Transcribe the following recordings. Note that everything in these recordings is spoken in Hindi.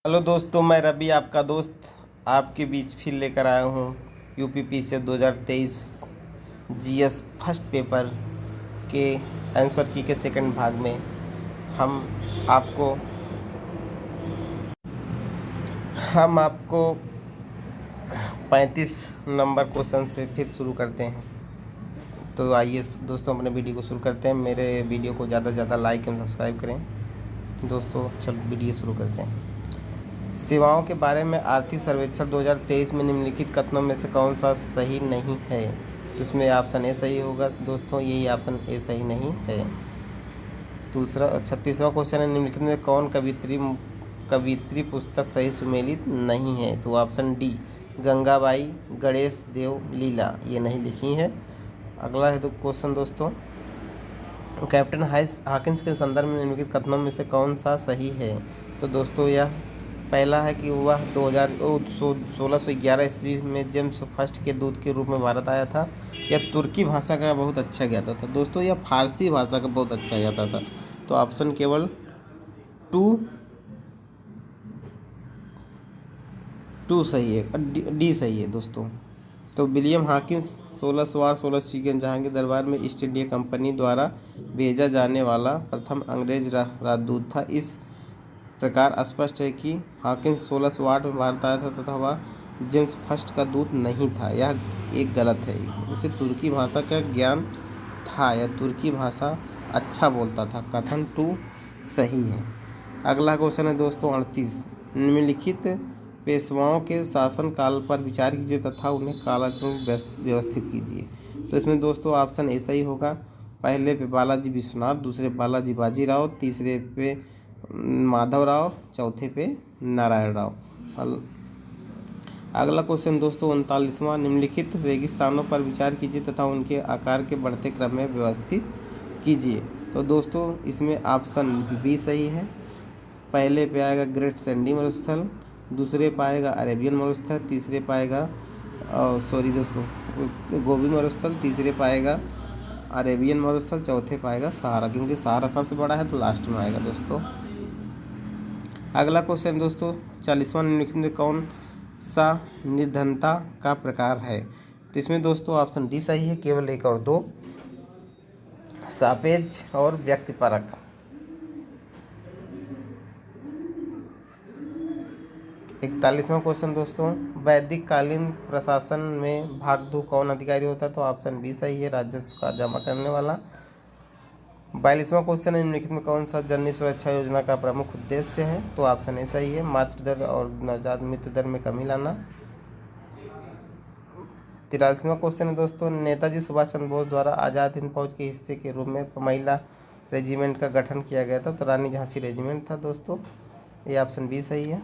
हेलो दोस्तों, मैं रवि आपका दोस्त आपके बीच फिर लेकर आया हूँ यूपीपी से 2023 जीएस फर्स्ट पेपर के आंसर की के सेकंड भाग में हम आपको हम आपको 35 नंबर क्वेश्चन से फिर शुरू करते हैं। तो आइए दोस्तों, अपने वीडियो को शुरू करते हैं। मेरे वीडियो को ज़्यादा से ज़्यादा लाइक एवं सब्सक्राइब करें। दोस्तों चलो वीडियो शुरू करते हैं। सेवाओं के बारे में आर्थिक सर्वेक्षण 2023 में निम्नलिखित कथनों में से कौन सा सही नहीं है? तो इसमें ऑप्शन ए सही होगा दोस्तों, यही ऑप्शन ए सही नहीं है। दूसरा 36वां क्वेश्चन है, निम्नलिखित में कौन कवित्री पुस्तक सही सुमेलित नहीं है? तो ऑप्शन डी गंगाबाई गणेश देव लीला ये नहीं लिखी है। अगला है तो क्वेश्चन दोस्तों, कैप्टन हॉकिंस के संदर्भ में निम्नलिखित कथनों में से कौन सा सही है? तो दोस्तों यह पहला है कि वह 1611 ईस्वी में जेम्स फर्स्ट के दूत के रूप में भारत आया था। यह तुर्की भाषा का बहुत अच्छा ज्ञाता था। दोस्तों यह फारसी भाषा का बहुत अच्छा ज्ञाता था। तो ऑप्शन केवल टू सही है, डी सही है दोस्तों। तो विलियम हॉकिंस 1608-16 के जहांगीर दरबार में ईस्ट इंडिया कंपनी द्वारा भेजा जाने वाला प्रथम अंग्रेज राजदूत था। इस प्रकार स्पष्ट है कि हॉकिंस 1608 में भारत आया था तथा वह जेम्स फर्स्ट का दूत नहीं था। यह एक गलत है। उसे तुर्की भाषा का ज्ञान था, यह तुर्की भाषा अच्छा बोलता था। कथन टू सही है। अगला क्वेश्चन है दोस्तों 38, निम्नलिखित पेशवाओं के शासनकाल पर विचार कीजिए तथा उन्हें कालक्रम व्यवस्थित कीजिए। तो इसमें दोस्तों ऑप्शन ए सही होगा। पहले पे बालाजी विश्वनाथ, दूसरे बालाजी बाजीराव, तीसरे पे माधवराव, चौथे पे नारायण राव। अगला क्वेश्चन दोस्तों 39वां, निम्नलिखित रेगिस्तानों पर विचार कीजिए तथा उनके आकार के बढ़ते क्रम में व्यवस्थित कीजिए। तो दोस्तों इसमें ऑप्शन बी सही है। पहले पे आएगा ग्रेट सैंडी मरुस्थल, दूसरे पे आएगा अरेबियन मरुस्थल, तीसरे पे आएगा गोबी मरुस्थल, तीसरे पे आएगा अरेबियन मरुस्थल, चौथे पे आएगा सहारा, क्योंकि सहारा सबसे बड़ा है तो लास्ट में आएगा दोस्तों। अगला क्वेश्चन दोस्तों 40वां, निम्नलिखित में कौन सा निर्धनता का प्रकार है? तो इसमें दोस्तों ऑप्शन डी सही है, केवल 1 और 2, सापेक्ष और व्यक्तिपरक। 41वां क्वेश्चन दोस्तों, वैदिक कालीन प्रशासन में भागदू कौन अधिकारी होता है? तो ऑप्शन बी सही है, राजस्व का जमा करने वाला। 42वां क्वेश्चन है, निम्नलिखित में कौन सा जननी सुरक्षा योजना का प्रमुख उद्देश्य है? तो ऑप्शन ए सही है, मातृ दर और नवजात मृत्यु दर में कमी लाना। 43वां क्वेश्चन है दोस्तों, नेताजी सुभाष चंद्र बोस द्वारा आज़ाद हिंद फौज के हिस्से के रूप में महिला रेजिमेंट का गठन किया गया था। तो रानी झांसी रेजिमेंट था दोस्तों, ये ऑप्शन बी सही है।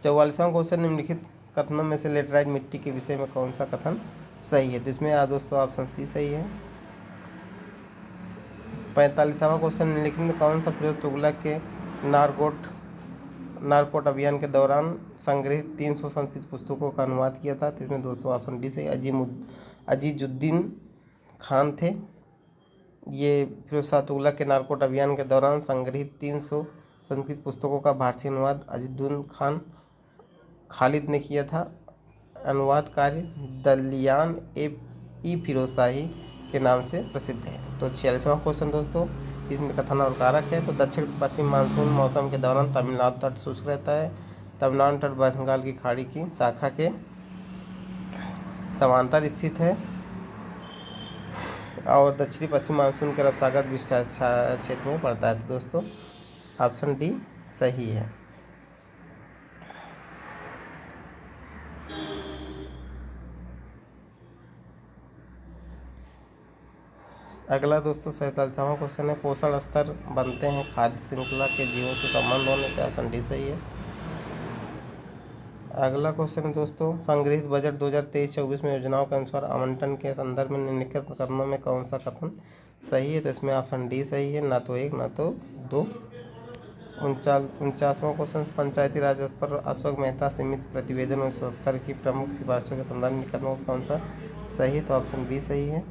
44वां क्वेश्चन, निम्नलिखित कथनों में से लेटराइट मिट्टी के विषय में कौन सा कथन सही है? तो इसमें दोस्तों ऑप्शन सी सही है। 45वां क्वेश्चन, निम्नलिखित में कौन सा प्रयोग तुगलक के नारकोट अभियान के दौरान संग्रहित 300 संस्कृत पुस्तकों का अनुवाद किया था? तो इसमें दोस्तों ऑप्शन डी सही, अजीजुद्दीन खान थे। ये फिरोज शाह तुगलक के नारकोट अभियान के दौरान संग्रहित 300 संस्कृत पुस्तकों का भारतीय अनुवाद अजीजुद्दीन खान खालिद ने किया था। अनुवाद कार्य दलियान ई फिरोज शाही के नाम से प्रसिद्ध है। तो 46वां क्वेश्चन दोस्तों, इसमें कथन और कारक है। तो दक्षिण पश्चिम मानसून मौसम के दौरान तमिलनाडु तट शुष्क रहता है। तमिलनाडु तट बंगाल की खाड़ी की शाखा के समांतर स्थित है और दक्षिणी पश्चिम मानसून के अरब सागर क्षेत्र में पड़ता है। तो दोस्तों ऑप्शन डी सही है। अगला दोस्तों 47वां क्वेश्चन है, पोषण स्तर बनते हैं खाद्य श्रृंखला के जीवों से संबंध होने से। ऑप्शन डी सही है। अगला क्वेश्चन है दोस्तों, संग्रहित बजट 2023-24 में योजनाओं के अनुसार आवंटन के संदर्भ में निम्नलिखित कथनों में कौन सा कथन सही है? तो इसमें ऑप्शन डी सही है, ना तो 1 ना तो 2। 49वां क्वेश्चन, पंचायती राज पर अशोक मेहता समिति प्रतिवेदन और 70 की प्रमुख सिफारिशों के संदर्भ में कथनों में कौन सा सही है? तो ऑप्शन बी सही है,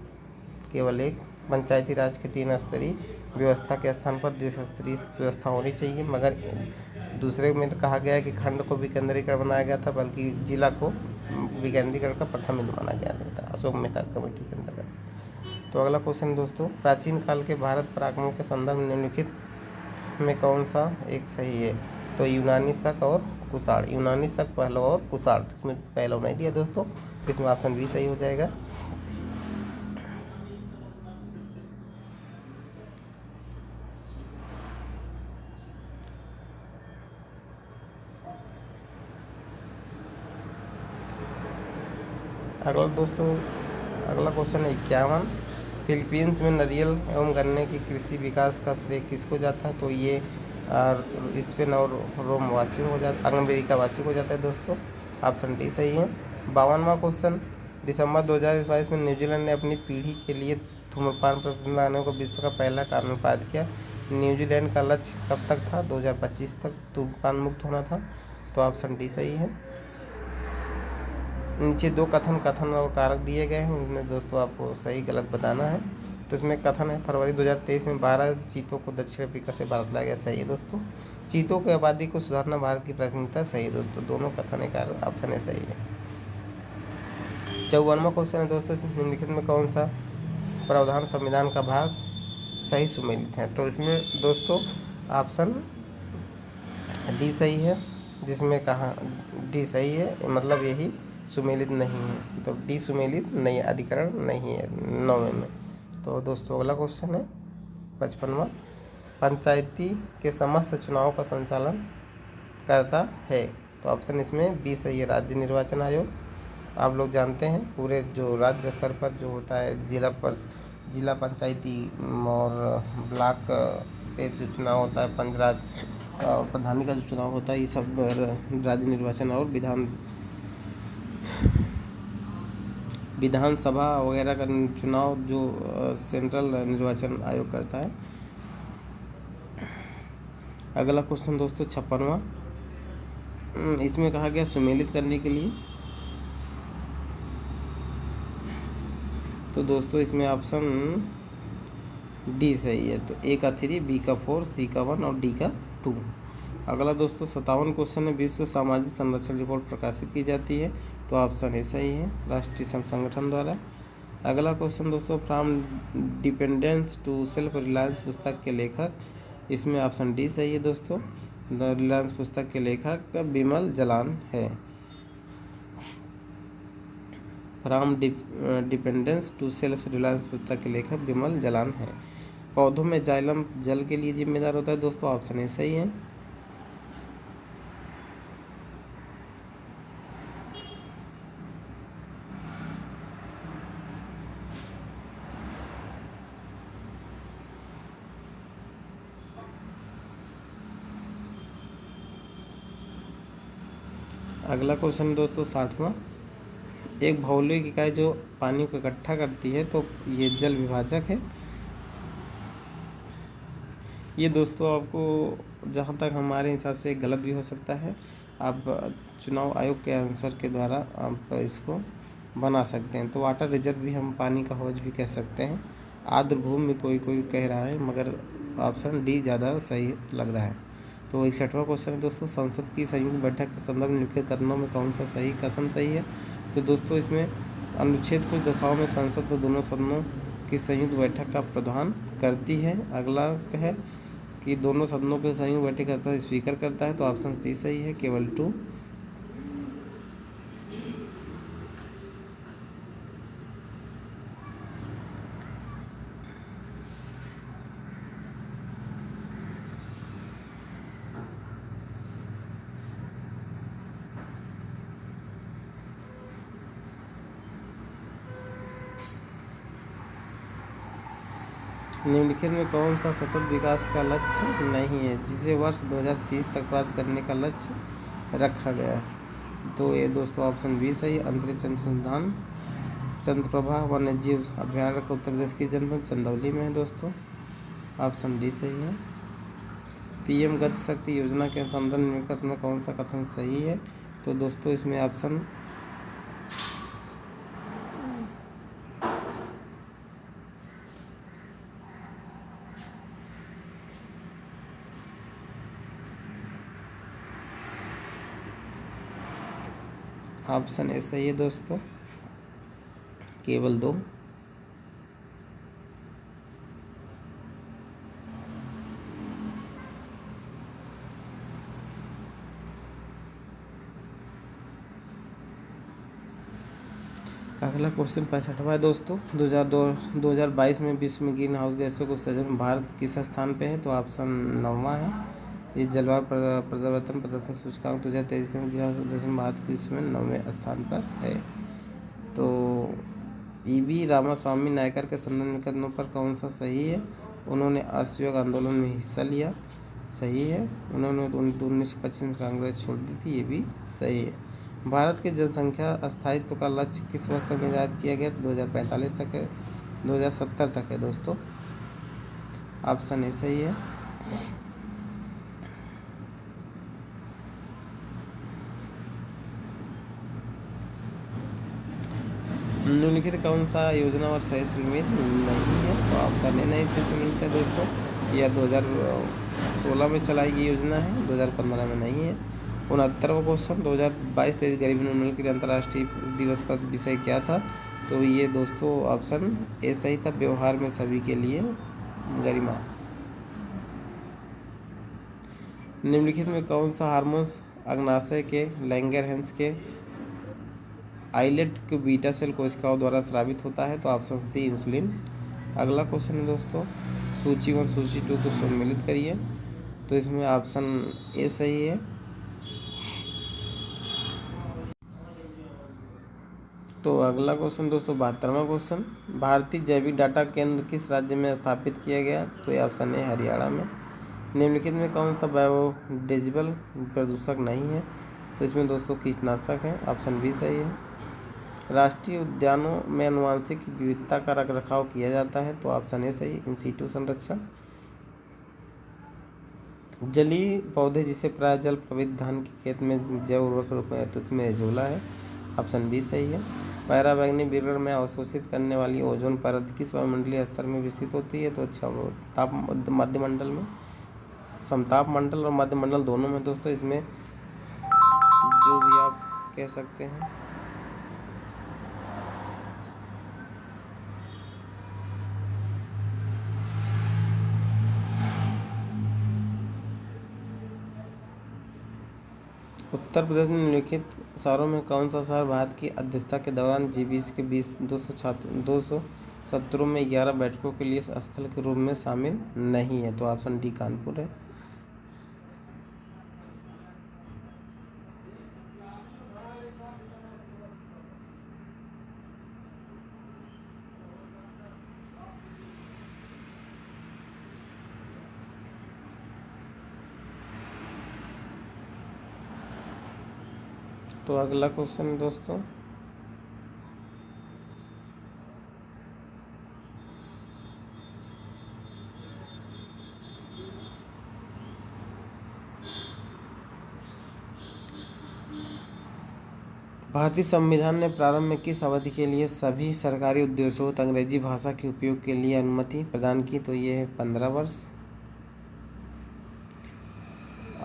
केवल 1। पंचायती राज के 3 स्तरीय व्यवस्था के स्थान पर द्विस्तरीय व्यवस्था होनी चाहिए, मगर दूसरे में तो कहा गया है कि खंड को विकेंद्रीकरण बनाया गया था, बल्कि जिला को विकेंद्रीकरण का प्रथम बिंदु माना गया था अशोक मेहता कमेटी के अंतर्गत। तो अगला क्वेश्चन दोस्तों, प्राचीन काल के भारत पर आक्रमण के संदर्भ में निम्नलिखित में कौन सा एक सही है? तो यूनानी शक और कुषाण। यूनानी शक, पहलव और कुषाण। तो इसमें पहलव नहीं दिया दोस्तों, इसमें ऑप्शन बी सही हो जाएगा। अगला क्वेश्चन है 51। फिलीपींस में नारियल एवं गन्ने की कृषि विकास का श्रेय किसको जाता है? तो ये स्पेन और रोम वासियों को जाता, अमेरिका वासियों को जाता है दोस्तों। ऑप्शन डी सही है। 52वां क्वेश्चन, दिसंबर 2022 में न्यूजीलैंड ने अपनी पीढ़ी के लिए धूम्रपान प्रतिबंध लगाने को विश्व का पहला कानून पारित किया। न्यूजीलैंड का लक्ष्य कब तक था? 2025 तक धूम्रपान मुक्त होना था। तो ऑप्शन डी सही है। नीचे दो कथन और कारक दिए गए हैं, उनमें दोस्तों आपको सही गलत बताना है। तो इसमें कथन है, फरवरी 2023 में 12 चीतों को दक्षिण अफ्रीका से भारत लाया गया। सही है दोस्तों। चीतों की आबादी को सुधारना भारत की प्राथमिकता। सही है दोस्तों, दोनों कथन है, कारक ऑप्शन है सही है। 54वां क्वेश्चन है दोस्तों, निम्नलिखित में कौन सा प्रावधान संविधान का भाग सही सुमेलित है? तो इसमें दोस्तों ऑप्शन डी सही है, जिसमें कहा डी सही है, मतलब यही सुमेलित नहीं है। तो डी सुमेलित नहीं, अधिकरण नहीं है 9वें में। तो दोस्तों अगला क्वेश्चन है 55वां, पंचायती के समस्त चुनाव का संचालन करता है? तो ऑप्शन इसमें बी सही है, राज्य निर्वाचन आयोग। आप लोग जानते हैं पूरे जो राज्य स्तर पर जो होता है जिला पंचायती और ब्लॉक पे जो चुनाव होता है, पंचराज प्रधानी का जो चुनाव होता है, ये सब राज्य निर्वाचन और विधानसभा वगैरह का चुनाव जो सेंट्रल निर्वाचन आयोग करता है। अगला क्वेश्चन दोस्तों 56वां, इसमें कहा गया सुमेलित करने के लिए। तो दोस्तों इसमें ऑप्शन डी सही है। तो ए का 3, बी का 4, सी का 1 और डी का 2। अगला दोस्तों 57 क्वेश्चन है, विश्व सामाजिक संरक्षण रिपोर्ट प्रकाशित की जाती है? तो ऑप्शन ए सही है, राष्ट्रीय श्रम संगठन द्वारा। अगला क्वेश्चन दोस्तों, from dependence to self reliance पुस्तक के लेखक? इसमें ऑप्शन डी सही है दोस्तों, द रिलायंस पुस्तक के लेखक बिमल जलान है। From dependence to self reliance पुस्तक के लेखक बिमल जलान है। पौधों में जाइलम जल के लिए जिम्मेदार होता है दोस्तों, ऑप्शन ए सही है। अगला क्वेश्चन दोस्तों 60वां, एक भौगोलिक इकाई जो पानी को इकट्ठा करती है, तो ये जल विभाजक है। ये दोस्तों आपको जहाँ तक हमारे हिसाब से गलत भी हो सकता है, आप चुनाव आयोग के आंसर के द्वारा आप इसको बना सकते हैं। तो वाटर रिजर्व भी हम पानी का हौज भी कह सकते हैं। आर्द्र भूमि में कोई कह रहा है, मगर ऑप्शन डी ज़्यादा सही लग रहा है। तो 61वां क्वेश्चन है दोस्तों, संसद की संयुक्त बैठक के संदर्भ में निम्नलिखित कथनों में कौन सा सही कथन सही है? तो दोस्तों इसमें अनुच्छेद कुछ दशाओं में संसद तो दोनों सदनों की संयुक्त बैठक का प्रावधान करती है। अगला है कि दोनों सदनों के संयुक्त बैठक करता स्पीकर करता है। तो ऑप्शन सी सही है, केवल 2। निम्नलिखित में कौन सा सतत विकास का लक्ष्य नहीं है, जिसे वर्ष 2030 तक प्राप्त करने का लक्ष्य रखा गया है? तो ये दोस्तों ऑप्शन बी सही, अंतरिक्ष अनुसंधान। चंद्रप्रभा वन्यजीव अभ्यारण्य उत्तर प्रदेश की जनपद चंदौली में है दोस्तों, ऑप्शन डी सही है। पीएम गति शक्ति योजना के संदर्भ निम्नलिखित में कौन सा कथन सही है? तो दोस्तों इसमें ऑप्शन ऑप्शन ए सही है दोस्तों, केवल 2। अगला क्वेश्चन 65वां है दोस्तों। 2022 में विश्व में ग्रीन हाउस गैसों के उत्सर्जन में भारत किस स्थान पे है? तो ऑप्शन 9वां है। ये जलवायु परिवर्तन प्रदर्शन सूचकांक 2023 के ग्रीन हाउस उत्सर्जन में भारत विश्व में 9वें स्थान पर है। तो ईवी रामास्वामी नायकर के संदर्भ कदमों पर कौन सा सही है? उन्होंने असहयोग आंदोलन में हिस्सा लिया, सही है। उन्होंने 1925 में कांग्रेस छोड़ दी थी, ये भी सही है। भारत की जनसंख्या स्थायित्व का लक्ष्य किस वर्ष तक निर्धारित किया गया? तो 2045 तक है, 2070 तक है दोस्तों। ऑप्शन ए सही है। निम्नलिखित कौन सा योजना और सही सुमेलित नहीं है? तो ऑप्शन ए नहीं सही सुमेलित है दोस्तों। यह 2016 में चलाई गई योजना है, 2015 में नहीं है। 69वां क्वेश्चन, 2022-23 गरीबी निर्मूलन के लिए अंतर्राष्ट्रीय दिवस का विषय क्या था? तो ये दोस्तों ऑप्शन ए सही था, व्यवहार में सभी के लिए गरिमा। निम्नलिखित में कौन सा हार्मोन्स अग्नाशय के लैंगरहैंस के आइलेट के बीटा सेल कोशिकाओं द्वारा स्रावित होता है? तो ऑप्शन सी इंसुलिन। अगला क्वेश्चन है दोस्तों, सूची 1 सूची 2 को सम्मिलित करिए। तो इसमें ऑप्शन ए सही है। तो अगला क्वेश्चन दोस्तों 72वां क्वेश्चन, भारतीय जैविक डाटा केंद्र किस राज्य में स्थापित किया गया? तो ये ऑप्शन है हरियाणा में। निम्नलिखित में कौन सा बायोडिग्रेडेबल प्रदूषक नहीं है? तो इसमें दोस्तों कीटनाशक है, ऑप्शन बी सही है। राष्ट्रीय उद्यानों में आनुवांशिक विविधता का रखरखाव किया जाता है? तो ऑप्शन ए सही, इन सीटू संरक्षण। जलीय पौधे जिसे प्राय जल प्लावित धान के खेत में जैव उर्वरक रूप में, तो इसमें एजोला है, ऑप्शन बी सही है। पराबैंगनी विकिरण में अवशोषित करने वाली ओजोन परत किस वायुमंडलीय स्तर में विकसित होती है? तो अच्छा ताप मध्य मंडल में, समताप मंडल और मध्य मंडल दोनों में दोस्तों, इसमें जो भी आप कह सकते हैं। उत्तर प्रदेश में निम्नलिखित शहरों में कौन सा शहर भारत की अध्यक्षता के दौरान G20 के 200 सत्रों में 11 बैठकों के लिए स्थल के रूप में शामिल नहीं है? तो ऑप्शन डी कानपुर है। तो अगला क्वेश्चन दोस्तों, भारतीय संविधान ने प्रारंभ में किस अवधि के लिए सभी सरकारी उद्देश्यों तक अंग्रेजी भाषा के उपयोग के लिए अनुमति प्रदान की? तो ये है 15 वर्ष।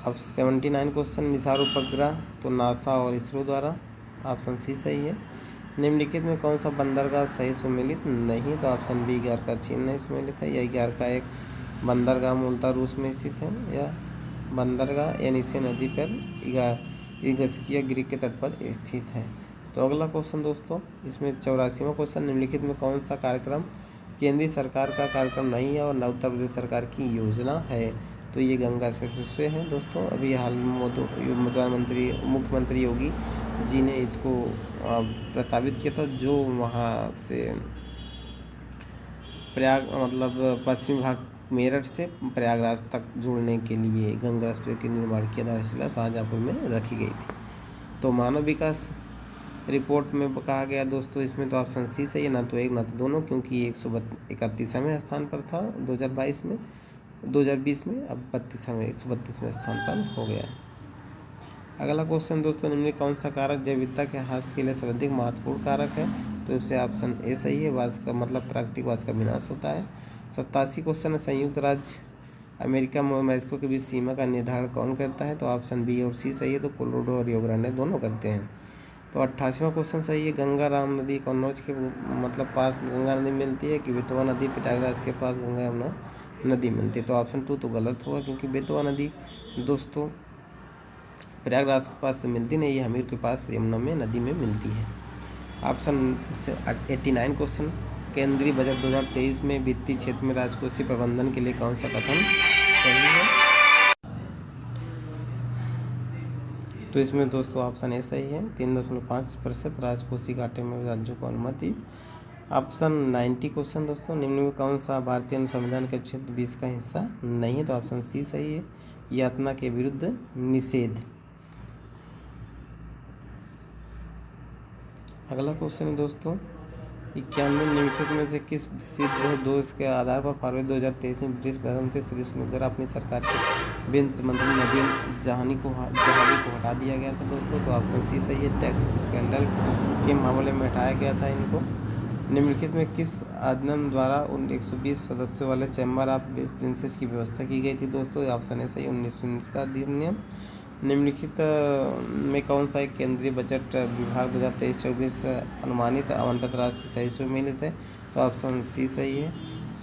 अब 79 क्वेश्चन, निसार उपग्रह तो नासा और इसरो द्वारा, ऑप्शन सी सही है। निम्नलिखित में कौन सा बंदरगाह सही सुमेलित नहीं? तो ऑप्शन बी ग्यारका चीन नहीं सुमेलित है। यह ग्यारका एक बंदरगाह मूलतः रूस में स्थित है। यह बंदरगाह एनीसे नदी पर इगस्किया ग्रीक के तट पर स्थित है। तो अगला क्वेश्चन दोस्तों, इसमें 84वां क्वेश्चन, निम्नलिखित में कौन सा कार्यक्रम केंद्रीय सरकार का कार्यक्रम नहीं है और न उत्तर प्रदेश सरकार की योजना है? तो ये गंगा एक्सप्रेसवे है दोस्तों। अभी हाल में मुख्यमंत्री योगी जी ने इसको प्रस्तावित किया था, जो वहाँ से प्रयाग मतलब पश्चिमी भाग मेरठ से प्रयागराज तक जोड़ने के लिए गंगा एक्सप्रेस के निर्माण की आधारशिला शाहजहाँपुर में रखी गई थी। तो मानव विकास रिपोर्ट में कहा गया दोस्तों, इसमें तो ऑप्शन सी सही है, ना तो एक ना तो दोनों, क्योंकि 131वें स्थान पर था 2020 में, अब 132वें स्थान पर हो गया है। अगला क्वेश्चन दोस्तों, निम्न कौन सा कारक जैव विविधता के ह्रास के लिए सर्वाधिक महत्वपूर्ण कारक है? तो इससे ऑप्शन ए सही है, वास का मतलब प्राकृतिक वास का विनाश होता है। 87 क्वेश्चन है, संयुक्त राज्य अमेरिका में मैक्सिको के बीच सीमा का निर्धारण कौन करता है? तो ऑप्शन बी और सी सही है। तो कोलोराडो और रियो ग्रांडे दोनों करते हैं। तो 88वां क्वेश्चन सही है। गंगा राम नदी कन्नौज के मतलब पास गंगा नदी मिलती है कि बेतवा नदी प्रयागराज के पास गंगा यमुना नदी मिलती है। तो ऑप्शन 2 तो गलत होगा, क्योंकि बेतवा नदी दोस्तों प्रयागराज के पास तो मिलती नहीं है, हमीर के पास यमुना में नदी में मिलती है। ऑप्शन 89 क्वेश्चन, केंद्रीय बजट 2023 में वित्तीय क्षेत्र में राजकोषीय प्रबंधन के लिए कौन सा कथन सही है? तो इसमें दोस्तों ऑप्शन ए सही है। 3.5% राजकोषीय घाटे में राज्यों को अनुमति। ऑप्शन 90 क्वेश्चन दोस्तों, निम्न में कौन सा भारतीय संविधान के अनुच्छेद 20 का हिस्सा नहीं है? तो ऑप्शन सी सही है, यातना के विरुद्ध निषेध। अगला क्वेश्चन है दोस्तों, 91 निम्नलिखित में से किस सिद्ध दोष के आधार पर फरवरी 2023 में ब्रिटिश प्रधानमंत्री श्री सुनील द्वारा अपनी सरकार के वित्त मंत्री नदीम जहानी को हटा दिया गया था दोस्तों? तो ऑप्शन सी सही है, टैक्स स्कैंडल के मामले में हटाया गया था इनको। निम्नलिखित में किस अधिनियम द्वारा 120 सदस्यों वाले चैम्बर ऑफ प्रिंसेस की व्यवस्था की गई थी दोस्तों? ऑप्शन ए सही, 1919 का अधिनियम। निम्नलिखित में कौन सा एक केंद्रीय बजट विभाग 2023-24 अनुमानित आवंटित राशि सही सुमेलित है? तो ऑप्शन सी सही है,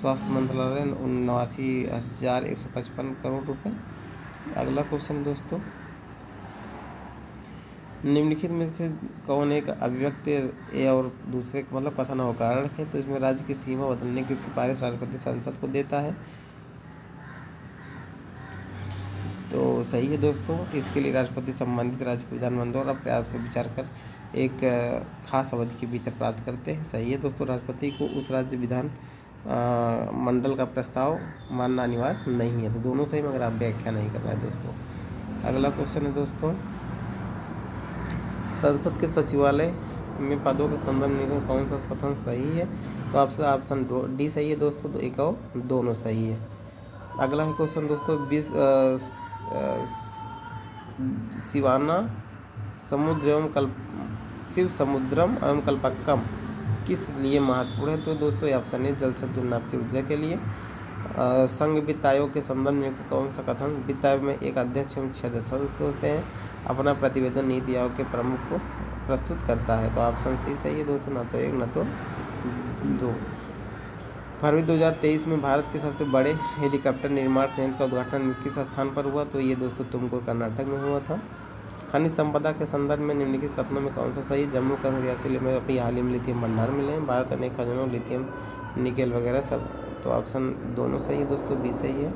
स्वास्थ्य मंत्रालय 79,155 करोड़ रुपए। अगला क्वेश्चन दोस्तों, निम्नलिखित में से कौन एक अभिव्यक्ति ए और दूसरे मतलब कथन और कारण है? तो इसमें राज्य की सीमा बदलने की सिफारिश राष्ट्रपति संसद को देता है। तो सही है दोस्तों, इसके लिए राष्ट्रपति संबंधित राज्य के विधानमंडल और प्रयास पर विचार कर एक खास अवधि के भीतर प्राप्त करते हैं। सही है दोस्तों, राष्ट्रपति को उस राज्य विधान मंडल का प्रस्ताव मानना अनिवार्य नहीं है। तो दोनों सही, मगर आप व्याख्या नहीं कर रहे हैं दोस्तों। अगला क्वेश्चन है दोस्तों, संसद के सचिवालय में पदों के संदर्भ में कौन सा कथन सही है? तो आपसे ऑप्शन डी सही है दोस्तों, तो एक और दोनों सही है। अगला है क्वेश्चन दोस्तों, शिव समुद्रम एवं कल्पक्कम किस लिए महत्वपूर्ण है? तो दोस्तों ये ऑप्शन है, जल शक्ति उन्नयन की ऊर्जा के लिए। संघ वित्त आयोग के संबंध में कौन सा कथन? वित्त आयोग में एक अध्यक्ष एवं 6 सदस्य होते हैं। अपना प्रतिवेदन नीति आयोग के प्रमुख को प्रस्तुत करता है। तो ऑप्शन सी सही है दोस्तों, न तो एक न तो दो। फरवरी 2023 में भारत के सबसे बड़े हेलीकॉप्टर निर्माण संयंत्र का उद्घाटन किस स्थान पर हुआ? तो ये दोस्तों तुमकुर कर्नाटक में हुआ था। खनिज संपदा के संदर्भ में निम्नलिखित कथनों में कौन सा सही? जम्मू कश्मीर रियासत में अभी हाल ही में लिथियम भंडार मिले हैं। भारत अनेक खनिजों लिथियम निकेल वगैरह सब। तो ऑप्शन दोनों सही है दोस्तों, बी सही है।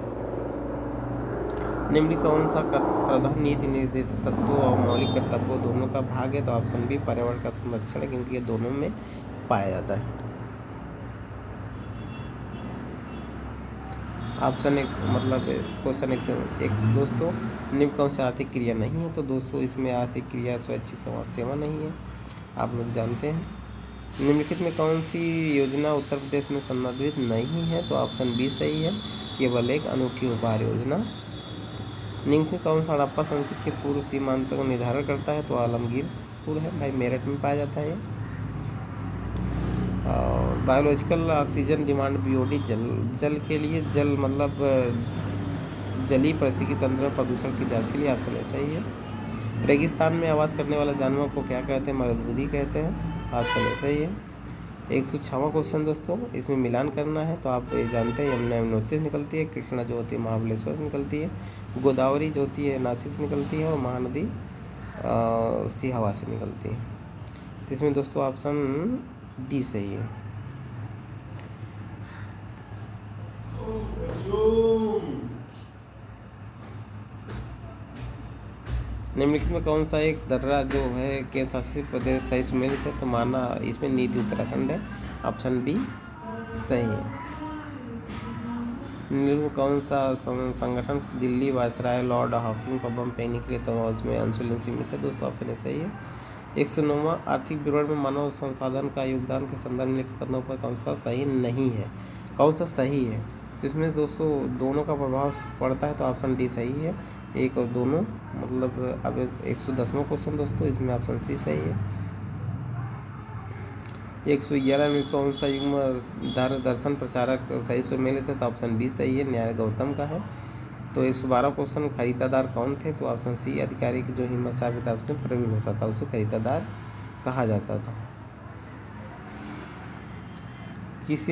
निम्नलिखित कौन सा प्रधान नीति निर्देशक तत्वों और मौलिक कर्तव्यों दोनों का भाग है? तो ऑप्शन बी पर्यावरण का संरक्षण है, क्योंकि ये दोनों में पाया जाता है। ऑप्शन एक मतलब क्वेश्चन एक दोस्तों, निम्न कौन सी आर्थिक क्रिया नहीं है? तो दोस्तों इसमें आर्थिक क्रिया स्वैच्छिक समाज सेवा नहीं है, आप लोग जानते हैं। निम्नलिखित में कौन सी योजना उत्तर प्रदेश में संदर्भित नहीं है? तो ऑप्शन बी सही है, केवल एक अनूठी उपहार योजना। निम्न में कौन सा हड़प्पा संस्कृति के पूर्व सीमांत को निर्धारण करता है? तो आलमगीरपुर है भाई, मेरठ में पाया जाता है। बायोलॉजिकल ऑक्सीजन डिमांड बीओडी जल के लिए, जल मतलब जलीय पारिस्थितिकी तंत्र में प्रदूषण की जांच के लिए। ऑप्शन ए सही है। रेगिस्तान में आवास करने वाले जानवर को क्या कहते हैं? मरुदगुदी कहते हैं। ऑप्शन ए सही है। 106वां क्वेश्चन दोस्तों, इसमें मिलान करना है। तो आप ये जानते हैं, यमुना यमुनोत्री से निकलती है, कृष्णा जो होती है महाबलेश्वर से निकलती है, गोदावरी जो होती है नासिक से निकलती है, और महानदी सिहावा से निकलती है। तो इसमें दोस्तों ऑप्शन डी सही है। निम्नलिखित में कौन सा एक दर्रा जो है केंद्र शासित प्रदेश सही सुमेलित है? तो माना इसमें नीति उत्तराखंड है। ऑप्शन बी सही है। निम्नलिखित में कौन सा संगठन दिल्ली वायसराय लॉर्ड हॉकिंग को बम फेंकने के लिए तो उसमें अंशुलन सीमित है? दोस्तों ऑप्शन ए सही है। 109वां आर्थिक विवरण में मानव संसाधन का योगदान के संदर्भ में कथनों पर कौन सा सही नहीं है? कौन सा सही है? तो इसमें दोस्तों दोनों का प्रभाव पड़ता है। तो ऑप्शन डी सही है, एक और दोनों मतलब। अब 110वां क्वेश्चन दोस्तों, इसमें ऑप्शन सी सही है। 111 में कौन सा युग्म दर्शन प्रचारक सही सुमेलित है? तो ऑप्शन बी सही है, न्याय गौतम का है। तो 112 क्वेश्चन, खरीदादार कौन थे? तो ऑप्शन सी, अधिकारी की जो हिम्मत साबित उसमें प्रवीण होता था उसे खरीदादार कहा जाता था। किस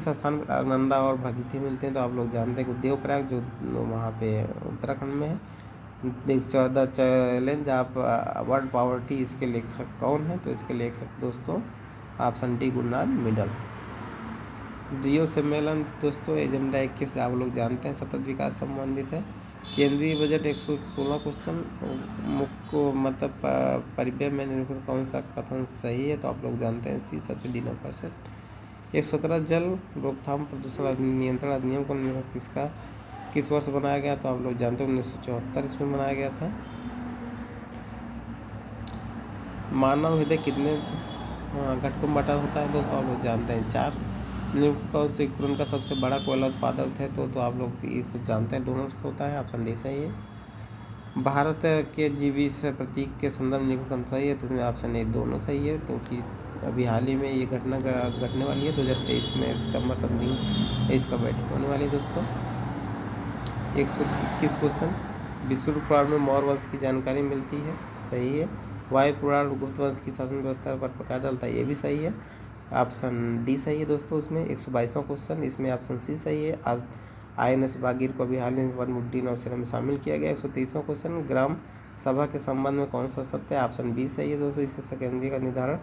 स्थान पर अलकनंदा और भगीरथी मिलते हैं? तो आप लोग जानते हैं कि देवप्रयाग जो वहाँ पे उत्तराखंड में है। 14 चैलेंज आप वर्ल्ड पॉवर्टी, इसके लेखक कौन है? तो इसके लेखक दोस्तों ऑप्शन डी गुरनाल मिडल। रियो सम्मेलन दोस्तों एजेंडा 21 से आप लोग जानते हैं सतत विकास संबंधित है। केंद्रीय बजट 116 क्वेश्चन मुख्य मतलब परिव्यय में निम्नलिखित कौन सा कथन सही है? तो आप लोग जानते हैं सी सबसे डी नंबर से। 117 जल रोकथाम प्रदूषण नियंत्रण अधिनियम को किस वर्ष बनाया गया? तो आप लोग जानते हैं 1974 इसमें बनाया गया था। मानव हृदय कितने घटकों में बटा होता है? दोस्तों आप लोग जानते हैं 4। निम्न कौन से उपकरण का सबसे बड़ा कोयला उत्पादक है? तो आप लोग कुछ जानते हैं डोनर्स होता है, ऑप्शन डी सही है। भारत के जीवीस प्रतीक के संदर्भ में कौन सही है? तो इसमें ऑप्शन ए दोनों सही है, क्योंकि अभी हाल ही में ये घटना घटने वाली है 2023 में सितंबर समथिंग इसका बैठक होने वाली है दोस्तों। 121 क्वेश्चन विष्णु पुराण में मौर्य वंश की जानकारी मिलती है, सही है। वायु पुराण गुप्त वंश की शासन व्यवस्था पर प्रकाश डालता है, ये भी सही है, ऑप्शन डी सही है दोस्तों। उसमें 122वां क्वेश्चन, इसमें ऑप्शन सी सही है। INS बागीर को अभी हाल में वनमुड्डी नौसेना में शामिल किया गया। 123वां क्वेश्चन, ग्राम सभा के संबंध में कौन सा सत्य है? ऑप्शन बी सही है दोस्तों। इसके सेकेंडरी का निर्धारण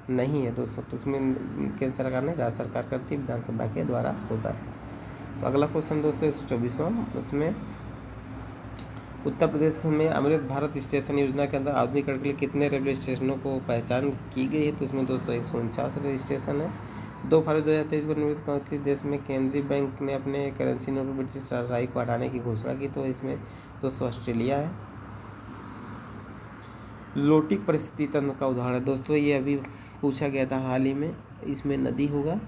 नहीं है दोस्तों, तो उसमें केंद्र सरकार नहीं, राज्य सरकार करती है, विधानसभा के द्वारा होता है। तो अगला क्वेश्चन दोस्तों 124वां, उसमें उत्तर प्रदेश में अमृत भारत स्टेशन योजना के अंदर आधुनिकीकरण के लिए कितने रेलवे स्टेशनों को पहचान की गई है? तो इसमें दोस्तों 149 रेलवे स्टेशन है। 2 फरवरी 2023 को निर्मित किस देश में केंद्रीय बैंक ने अपने करेंसी नोट पर ब्रिटिश राजशाही को हटाने की घोषणा की? तो इसमें दोस्तों ऑस्ट्रेलिया है। लोटिक परिस्थिति तंत्र का उदाहरण दोस्तों, ये अभी पूछा गया था हाल ही में, इसमें नदी होगा।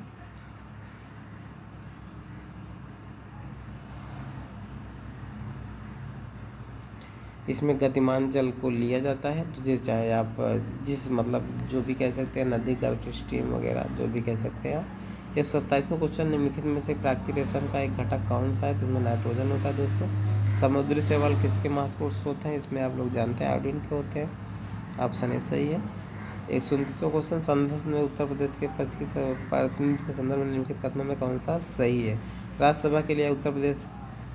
इसमें गतिमान जल को लिया जाता है, तो चाहे आप जिस मतलब जो भी कह सकते हैं, नदी, गल्फ स्ट्रीम वगैरह जो भी कह सकते हैं आप। 127वां क्वेश्चन, निम्नलिखित में से प्राकृतिक रेशम का एक घटक कौन सा है? तो इसमें नाइट्रोजन होता है दोस्तों। समुद्री शैवाल किसके महत्वपूर्ण स्रोत हैं? इसमें आप लोग जानते हैं आयोडीन के होते हैं, ऑप्शन ए सही है। 129वां क्वेश्चन, संसद में उत्तर प्रदेश के पद की प्रतिनिधित्व के संदर्भ में निम्नलिखित कथनों में कौन सा सही है? राज्यसभा के लिए उत्तर प्रदेश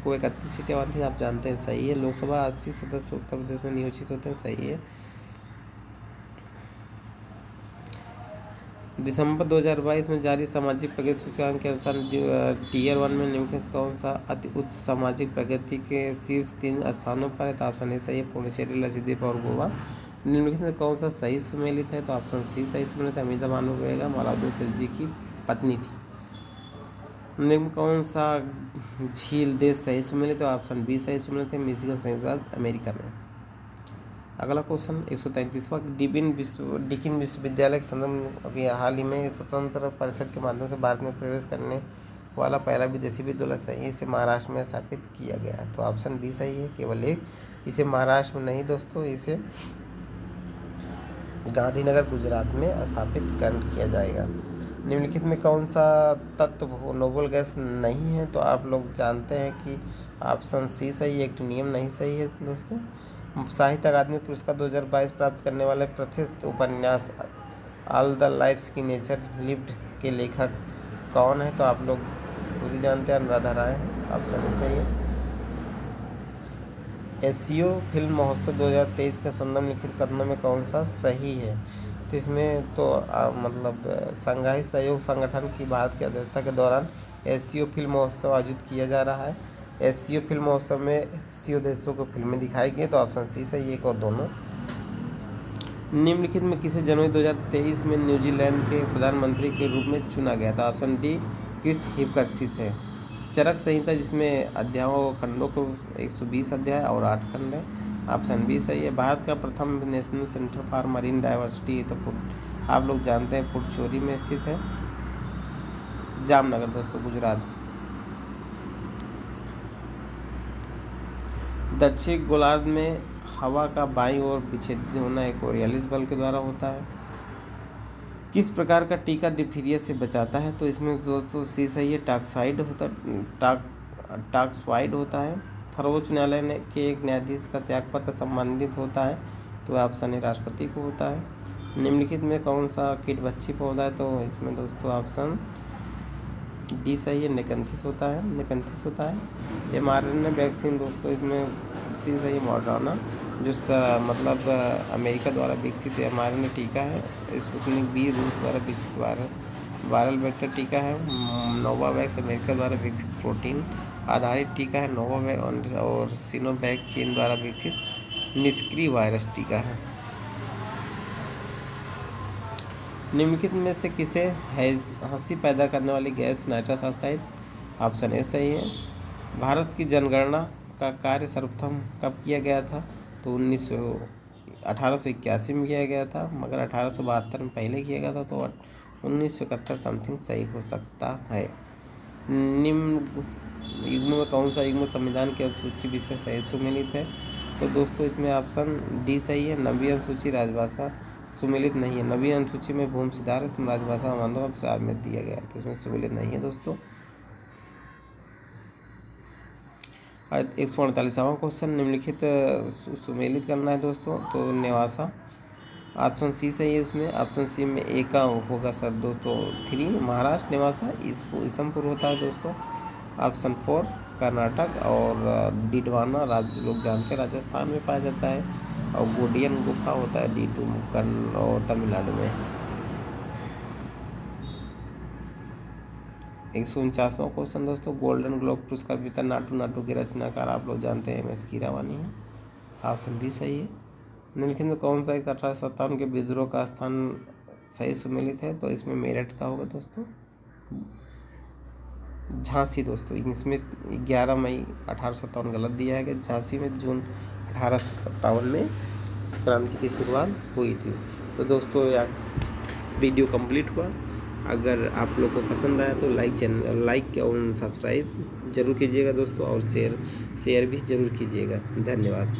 को 31 सीटें आती हैं, आप जानते हैं, सही है। लोकसभा 80 सदस्य उत्तर प्रदेश में नियोजित होते हैं, सही है। दिसंबर 2022 में जारी सामाजिक प्रगति सूचकांक के अनुसार टियर 1 में निम्नलिखित कौन सा अति उच्च सामाजिक प्रगति के शीर्ष 3 स्थानों पर है? तो ऑप्शन ए सही है, पुडुचेरी, लक्षद्वीप और गोवा। निम्नलिखित में कौन सा सही सुमेलित है? तो ऑप्शन सी सही सुमेलित है, अमिता मानवेगा मालादू खिलजी की पत्नी थी। निम्न कौन सा झील देश सही सुमेलित? तो ऑप्शन बी सही सुमेलित है, मिशिगन संयुक्त राज्य अमेरिका में। अगला क्वेश्चन 133वां, डिकिन विश्वविद्यालय के संदर्भ अभी हाल ही में स्वतंत्र परिषद के माध्यम से भारत में प्रवेश करने वाला पहला विदेशी विद्यालय सही है, इसे महाराष्ट्र में स्थापित किया गया है। तो ऑप्शन बी सही है, केवल एक, इसे महाराष्ट्र में नहीं दोस्तों, इसे गांधीनगर गुजरात में स्थापित किया जाएगा। निम्नलिखित में कौन सा तत्व नोबल गैस नहीं है? तो आप लोग जानते हैं कि ऑप्शन सी सही है, एक्टिनियम नहीं सही है दोस्तों। साहित्य अकादमी पुरस्कार 2022 प्राप्त करने वाले प्रतिष्ठित उपन्यास ऑल द लाइफ्स की नेचर लिव्ड के लेखक कौन है? तो आप लोग खुद ही जानते हैं, अनुराधा राय हैं, ऑप्शन सही है। एशियो फिल्म महोत्सव 2023 के संदर्भ लिखित कथनों में कौन सा सही है? तो इसमें तो मतलब संघाई सहयोग संगठन की भारत की अध्यक्षता के दौरान एशियो फिल्म महोत्सव आयोजित किया जा रहा है। एशियो फिल्म महोत्सव में एशियो देशों को फिल्में दिखाई गई, तो ऑप्शन सी सही, एक और दोनों। निम्नलिखित में किसे जनवरी 2023 में न्यूजीलैंड के प्रधानमंत्री के रूप में चुना गया? था ऑप्शन डी क्रिस हिपकर्सिस है। चरक संहिता जिसमें अध्यायों खंडों को 120 अध्याय और 8 खंड है, ऑप्शन बी सही है। भारत का प्रथम national centre for marine diversity तो आप लोग जानते हैं पुडुचेरी में स्थित है, जामनगर दोस्तों, गुजरात। दक्षिण गोलार्ध में हवा का बाईं ओर विच्छेदित होना एक कोरियोलिस बल के द्वारा होता है। किस प्रकार का टीका डिप्थीरिया से बचाता है? तो इसमें दोस्तों सी सही है, टॉक्साइड होता है। सर्वोच्च न्यायालय के एक न्यायाधीश का त्यागपत्र संबंधित होता है, तो ऑप्शन ए राष्ट्रपति को होता है। निम्नलिखित में कौन सा कीटभक्षी पौधा है? तो इसमें दोस्तों ऑप्शन डी सही है, निकंथिस होता है। mRNA वैक्सीन दोस्तों इसमें सी सही है, मॉडर्ना जो मतलब अमेरिका द्वारा विकसित mRNA टीका है। स्पुतनिक वी रूस द्वारा विकसित वायरल वेक्टर टीका है। नोवावैक्स अमेरिका द्वारा विकसित प्रोटीन आधारित टीका है। नोवावैक्स और सिनोवैक चीन द्वारा विकसित निष्क्रिय वायरस टीका है। निम्नलिखित में से किसे हंसी पैदा करने वाली gas nitrous oxide? Option A सही है। भारत की जनगणना का कार्य सर्वप्रथम कब किया गया था? तो 1881 में किया गया था, मगर 1872 में पहले किया गया था, तो 1971 समथिंग सही हो सकता है। निम्न युग्म में कौन सा युग्म संविधान की अनुसूची विषय सही सुमेलित है? तो दोस्तों इसमें ऑप्शन डी सही है, नवीं अनुसूची राजभाषा सुमेलित नहीं है। नवीं अनुसूची में भूमि सुधार तुम राजभाषा मानदंड अक्षर में दिया गया है, तो इसमें सुमेलित नहीं है दोस्तों। 148वां क्वेश्चन, निम्नलिखित सुमेलित करना है दोस्तों, तो नेवासा ऑप्शन सी सही है। उसमें ऑप्शन सी में ए का होगा सर दोस्तों 3 महाराष्ट्र, नेवासा ईसमपुर होता है दोस्तों। ऑप्शन 4 कर्नाटक, और डिडवाना राज्य लोग जानते हैं राजस्थान में पाया जाता है, और गोडियन गुफा होता है D2 कर्ण और तमिलनाडु में। 149वां क्वेश्चन दोस्तों, गोल्डन ग्लोब पुरस्कार विजेता नाटू के रचनाकार आप लोग जानते हैं MS कीरावानी है। ऑप्शन बी सही है। निम्नलिखित में कौन सा 1857 के विद्रोह का स्थान सही सुमेलित है? तो इसमें मेरठ का होगा दोस्तों। झांसी दोस्तों, इसमें 11 मई 1857 गलत दिया है कि झांसी में जून 1857 में क्रांति की शुरुआत हुई थी। तो दोस्तों यार वीडियो कंप्लीट हुआ। अगर आप लोग को पसंद आया तो लाइक और सब्सक्राइब जरूर कीजिएगा दोस्तों, और शेयर भी जरूर कीजिएगा। धन्यवाद।